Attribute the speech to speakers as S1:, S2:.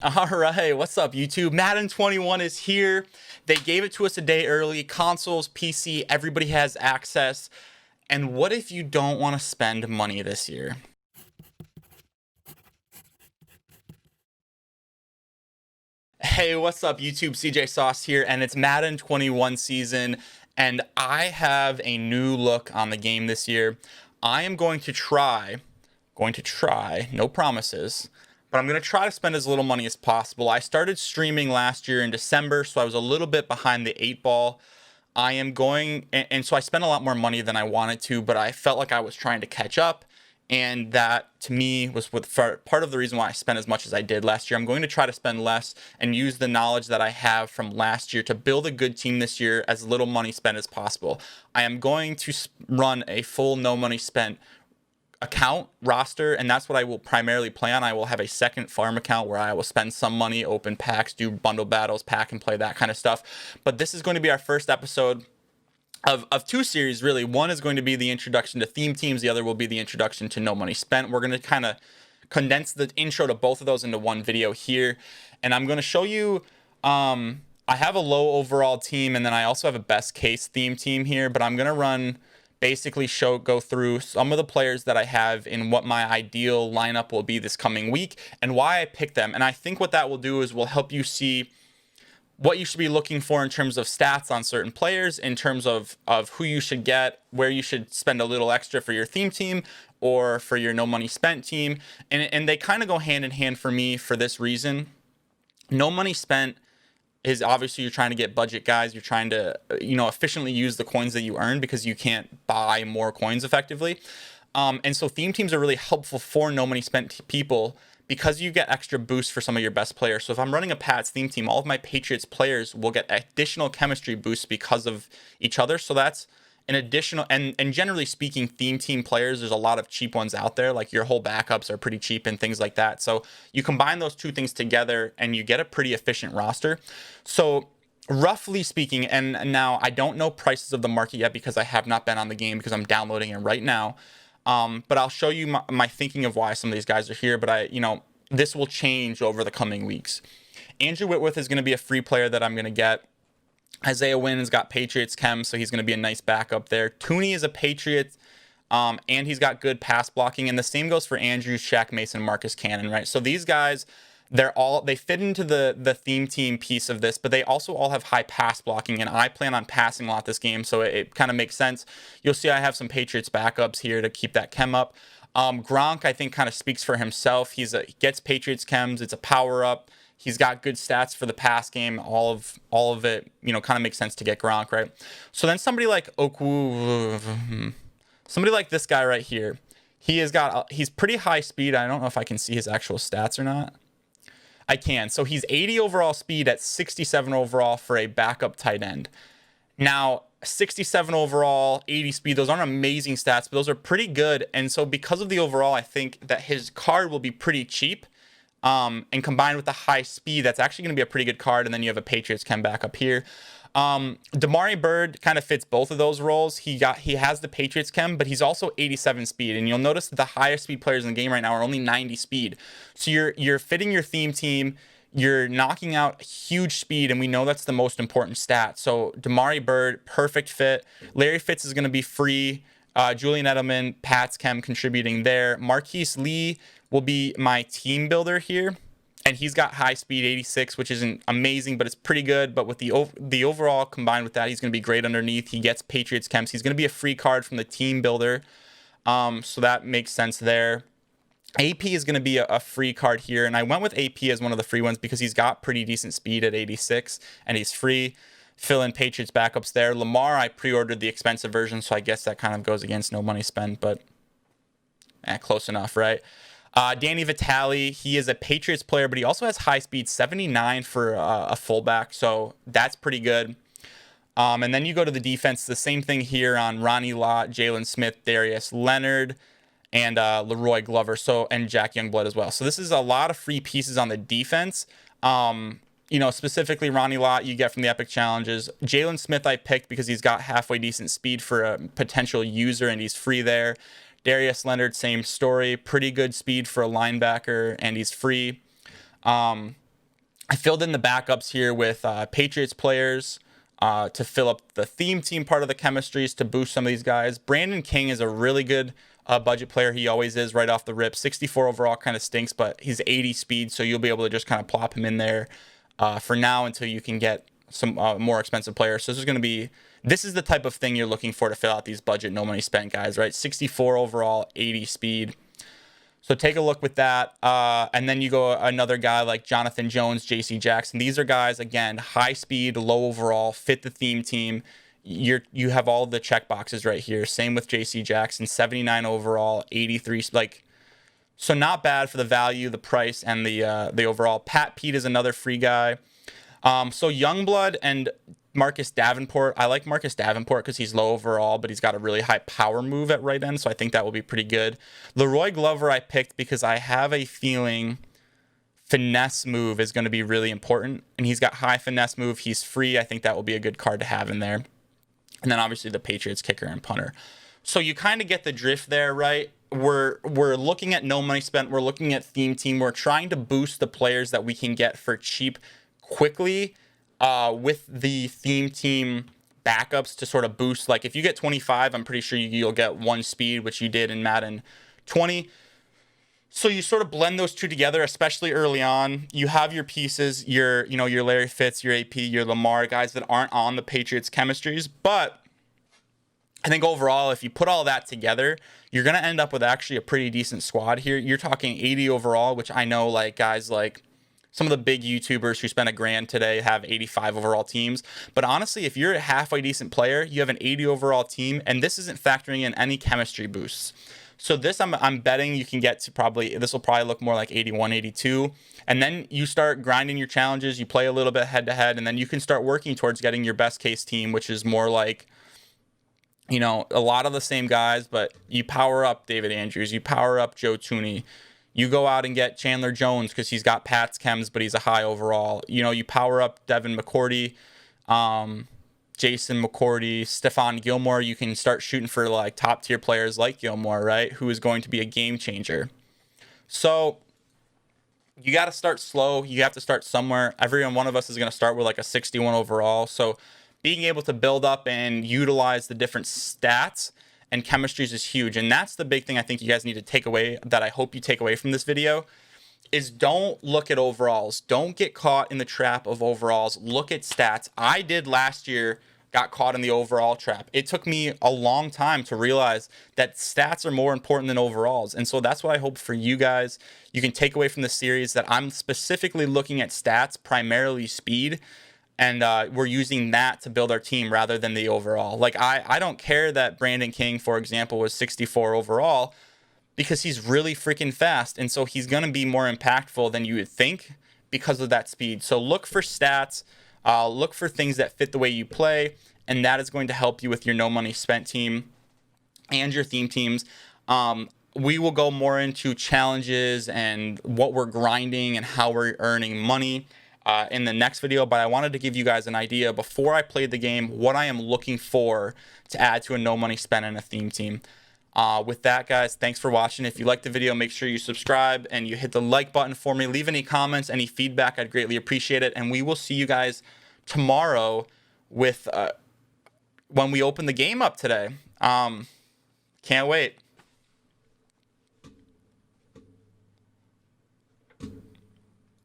S1: All right, what's up, YouTube? Madden 21 is here. They gave it to us a day early. Consoles, PC, everybody has access. And what if you don't want to spend money this year? Hey, what's up, YouTube? CJ Sauce here, and it's Madden 21 season, and I have a new look on the game this year. I am going to try, no promises, but I'm going to try to spend as little money as possible. I started streaming last year in December, so I was a little bit behind the 8 ball. I am going, and so I spent a lot more money than I wanted to, but I felt like I was trying to catch up. And that, to me, was part of the reason why I spent as much as I did last year. I'm going to try to spend less and use the knowledge that I have from last year to build a good team this year, as little money spent as possible. I am going to run a full no money spent account roster, and that's what I will primarily play on. I will have a second farm account where I will spend some money, open packs, do bundle battles, pack and play, that kind of stuff. But this is going to be our first episode of two series, really. One is going to be the introduction to theme teams. The other will be the introduction to no money spent. We're going to kind of condense the intro to both of those into one video here. And I'm going to show you, I have a low overall team, and then I also have a best case theme team here, but I'm going to basically go through some of the players that I have in what my ideal lineup will be this coming week and why I picked them. And I think what that will do is will help you see what you should be looking for in terms of stats on certain players, in terms of who you should get, where you should spend a little extra for your theme team or for your no money spent team. And they kind of go hand in hand for me for this reason. No money spent is obviously you're trying to get budget guys. You're trying to, efficiently use the coins that you earn because you can't buy more coins effectively. And so theme teams are really helpful for no money spent people because you get extra boosts for some of your best players. So if I'm running a Pats theme team, all of my Patriots players will get additional chemistry boosts because of each other. So that's an additional, and generally speaking, theme team players, there's a lot of cheap ones out there. Like your whole backups are pretty cheap and things like that. So you combine those two things together and you get a pretty efficient roster. So roughly speaking, and now I don't know prices of the market yet because I have not been on the game because I'm downloading it right now. But I'll show you my thinking of why some of these guys are here. But this will change over the coming weeks. Andrew Whitworth is going to be a free player that I'm going to get. Isaiah Wynn has got Patriots chem, so he's going to be a nice backup there. Tooney is a Patriot, and he's got good pass blocking. And the same goes for Andrew, Shaq Mason, Marcus Cannon, right? So these guys, they fit into the theme team piece of this, but they also all have high pass blocking, and I plan on passing a lot this game, so it kind of makes sense. You'll see I have some Patriots backups here to keep that chem up. Gronk, I think, kind of speaks for himself. He gets Patriots chems. It's a power up. He's got good stats for the pass game. All of it, kind of makes sense to get Gronk, right? So then somebody like somebody like this guy right here, he's pretty high speed. I don't know if I can see his actual stats or not. I can. So he's 80 overall speed at 67 overall for a backup tight end. Now, 67 overall, 80 speed, those aren't amazing stats, but those are pretty good. And so because of the overall, I think that his card will be pretty cheap. And combined with the high speed, that's actually going to be a pretty good card. And then you have a Patriots chem back up here. Damari Bird kind of fits both of those roles. He has the Patriots chem, but he's also 87 speed. And you'll notice that the highest speed players in the game right now are only 90 speed. So you're fitting your theme team. You're knocking out huge speed, and we know that's the most important stat. So Damari Bird, perfect fit. Larry Fitz is going to be free. Julian Edelman, Pats chem contributing there. Marquise Lee will be my team builder here, and he's got high speed 86, which isn't amazing, but it's pretty good. But with the overall combined with that, he's going to be great underneath. He gets Patriots chems. He's going to be a free card from the team builder, so that makes sense there. AP is going to be a free card here, and I went with AP as one of the free ones because he's got pretty decent speed at 86, and he's free. Fill in Patriots backups there. Lamar, I pre-ordered the expensive version, so I guess that kind of goes against no money spent, but close enough, right? Danny Vitale, he is a Patriots player, but he also has high speed, 79 for a fullback, so that's pretty good. And then you go to the defense, the same thing here on Ronnie Lott, Jalen Smith, Darius Leonard, and Leroy Glover, and Jack Youngblood as well. So this is a lot of free pieces on the defense. Specifically Ronnie Lott you get from the Epic Challenges. Jalen Smith I picked because he's got halfway decent speed for a potential user, and he's free there. Darius Leonard, same story. Pretty good speed for a linebacker, and he's free. I filled in the backups here with Patriots players to fill up the theme team part of the chemistries to boost some of these guys. Brandon King is a really good budget player. He always is right off the rip. 64 overall kind of stinks, but he's 80 speed, so you'll be able to just kind of plop him in there for now until you can get some more expensive players. So this is the type of thing you're looking for to fill out these budget, no money spent guys, right? 64 overall, 80 speed. So take a look with that. And then you go another guy like Jonathan Jones, JC Jackson. These are guys, again, high speed, low overall, fit the theme team. You have all the check boxes right here. Same with JC Jackson, 79 overall, 83. So not bad for the value, the price, and the overall. Pat Pete is another free guy. So Youngblood and Marcus Davenport. I like Marcus Davenport because he's low overall, but he's got a really high power move at right end, so I think that will be pretty good. Leroy Glover I picked because I have a feeling finesse move is going to be really important, and he's got high finesse move. He's free. I think that will be a good card to have in there. And then obviously the Patriots kicker and punter. So you kind of get the drift there, right? We're looking at no money spent. We're looking at theme team. We're trying to boost the players that we can get for cheap quickly with the theme team backups to sort of boost. Like if you get 25, I'm pretty sure you'll get 1 speed, which you did in Madden 20. So you sort of blend those two together, especially early on. You have your pieces, your Larry Fitz, your AP, your Lamar, guys that aren't on the Patriots chemistries. But I think overall, if you put all that together, you're going to end up with actually a pretty decent squad here. You're talking 80 overall, which I know like guys like some of the big YouTubers who spent $1,000 today have 85 overall teams. But honestly, if you're a halfway decent player, you have an 80 overall team, and this isn't factoring in any chemistry boosts. So this, I'm betting you can get to this will probably look more like 81, 82. And then you start grinding your challenges. You play a little bit head to head, and then you can start working towards getting your best case team, which is more like, a lot of the same guys, but you power up David Andrews, you power up Joe Tooney. You go out and get Chandler Jones because he's got Pat's chems, but he's a high overall. You power up Devin McCourty, Jason McCourty, Stephon Gilmore. You can start shooting for like top tier players like Gilmore, right? Who is going to be a game changer. So you got to start slow. You have to start somewhere. Every one of us is going to start with like a 61 overall. So being able to build up and utilize the different stats and chemistries is huge. And that's the big thing I think you guys need to take away, that I hope you take away from this video, is don't look at overalls. Don't get caught in the trap of overalls. Look at stats. I did last year, got caught in the overall trap. It took me a long time to realize that stats are more important than overalls. And so that's what I hope for you guys. You can take away from this series, that I'm specifically looking at stats, primarily speed, and we're using that to build our team rather than the overall. Like, I don't care that Brandon King, for example, was 64 overall, because he's really freaking fast. And so he's going to be more impactful than you would think because of that speed. So look for stats, look for things that fit the way you play, and that is going to help you with your no money spent team and your theme teams. We will go more into challenges and what we're grinding and how we're earning money in the next video, but I wanted to give you guys an idea before I played the game what I am looking for to add to a no money spent and a theme team. With that, guys, thanks for watching. If you liked the video, make sure you subscribe and you hit the like button for me. Leave any comments, any feedback. I'd greatly appreciate it. And we will see you guys tomorrow with when we open the game up today. Can't wait.